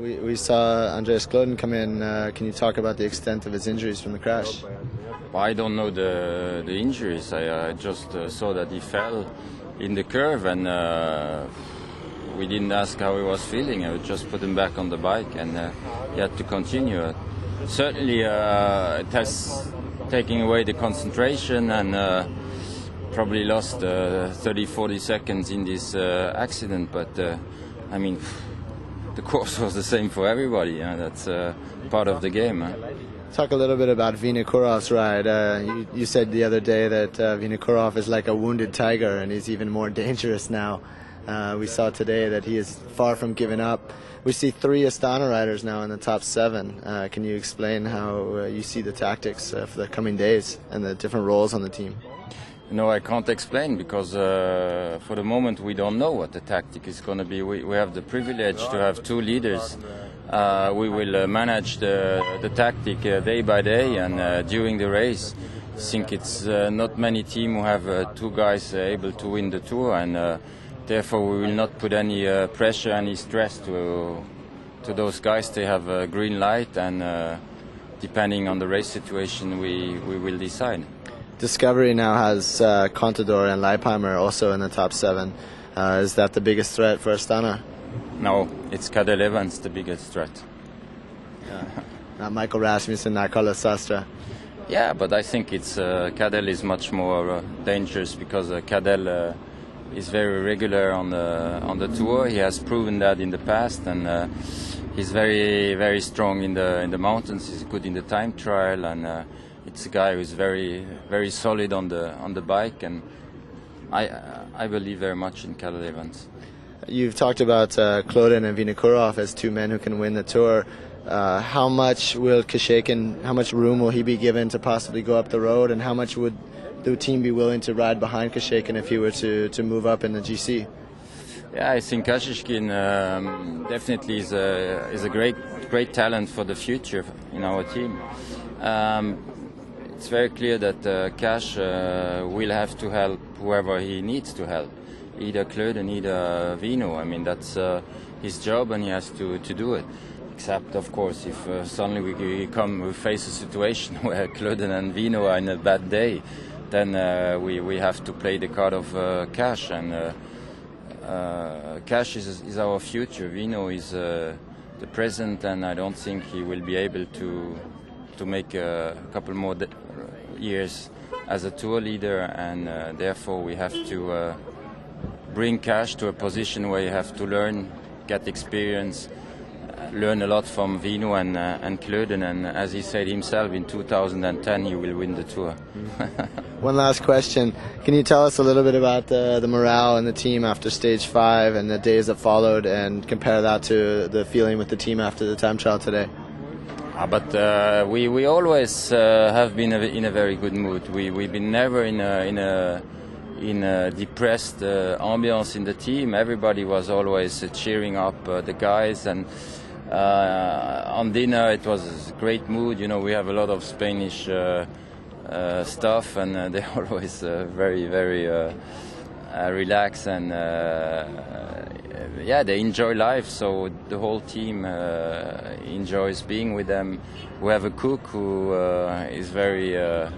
We saw Andreas Kloden come in. Can you talk about the extent of his injuries from the crash? Well, I don't know the injuries. I just saw that he fell in the curve, and we didn't ask how he was feeling. I would just put him back on the bike, and he had to continue. Certainly, it has taken away the concentration, and probably lost 30-40 seconds in this accident. But I mean, the course was the same for everybody. That's part of the game. Talk a little bit about Vinokurov's ride. You said the other day that Vinokurov is like a wounded tiger, and he's even more dangerous now. We saw today that he is far from giving up. We see 3 Astana riders now in the top 7. Can you explain how you see the tactics for the coming days and the different roles on the team? No, I can't explain because for the moment we don't know what the tactic is going to be. We have the privilege to have 2 leaders. We will manage the tactic day by day and during the race. I think it's not many teams who have 2 guys able to win the Tour, and therefore we will not put any pressure, any stress to those guys. They have a green light, and depending on the race situation we will decide. Discovery now has Contador and Leipheimer also in the top 7. Is that the biggest threat for Astana? No, it's Cadel Evans the biggest threat. Not Michael Rasmussen, not Carlos Sastre. Yeah, but I think it's Cadel is much more dangerous because Cadel is very regular on the tour. He has proven that in the past, and he's very strong in the mountains. He's good in the time trial, and it's a guy who's very solid on the bike, and I believe very much in Cadel Evans. You've talked about Kloden and Vinokurov as 2 men who can win the Tour. How much will Kashekin, how much room will he be given to possibly go up the road, and how much would the team be willing to ride behind Kashekin if he were to move up in the GC? Yeah, I think Kashekin definitely is a great talent for the future in our team. It's very clear that Cash will have to help whoever he needs to help. Either Kloden, either Vino. I mean, that's his job, and he has to do it. Except, of course, if suddenly we face a situation where Kloden and Vino are in a bad day, then we have to play the card of Cash. And Cash is our future. Vino is the present, and I don't think he will be able to make a couple more years as a tour leader, and therefore we have to bring Cash to a position where you have to learn, get experience, learn a lot from Vino and Kloden, and as he said himself, in 2010 he will win the Tour. One last question. Can you tell us a little bit about the morale in the team after stage 5 and the days that followed, and compare that to the feeling with the team after the time trial today? But we always have been in a very good mood. We've been never in a depressed ambience in the team. Everybody was always cheering up the guys, and on dinner it was a great mood. You know, we have a lot of Spanish stuff, and they're always very relaxed, and yeah, they enjoy life. So the whole team enjoys being with them. We have a cook who is very a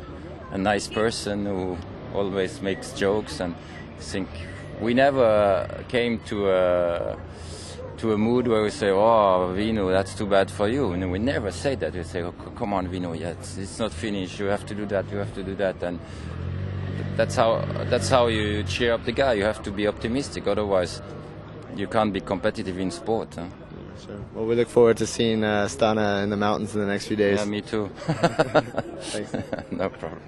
nice person who always makes jokes, and I think we never came to a mood where we say, "Oh, Vino, that's too bad for you." And we never say that. We say, "Oh, come on, Vino, yeah, it's not finished. You have to do that. You have to do that." And that's how you cheer up the guy. You have to be optimistic. Otherwise, you can't be competitive in sport. Huh? Sure. Well, we look forward to seeing Astana in the mountains in the next few days. Yeah, me too. Thanks. No problem.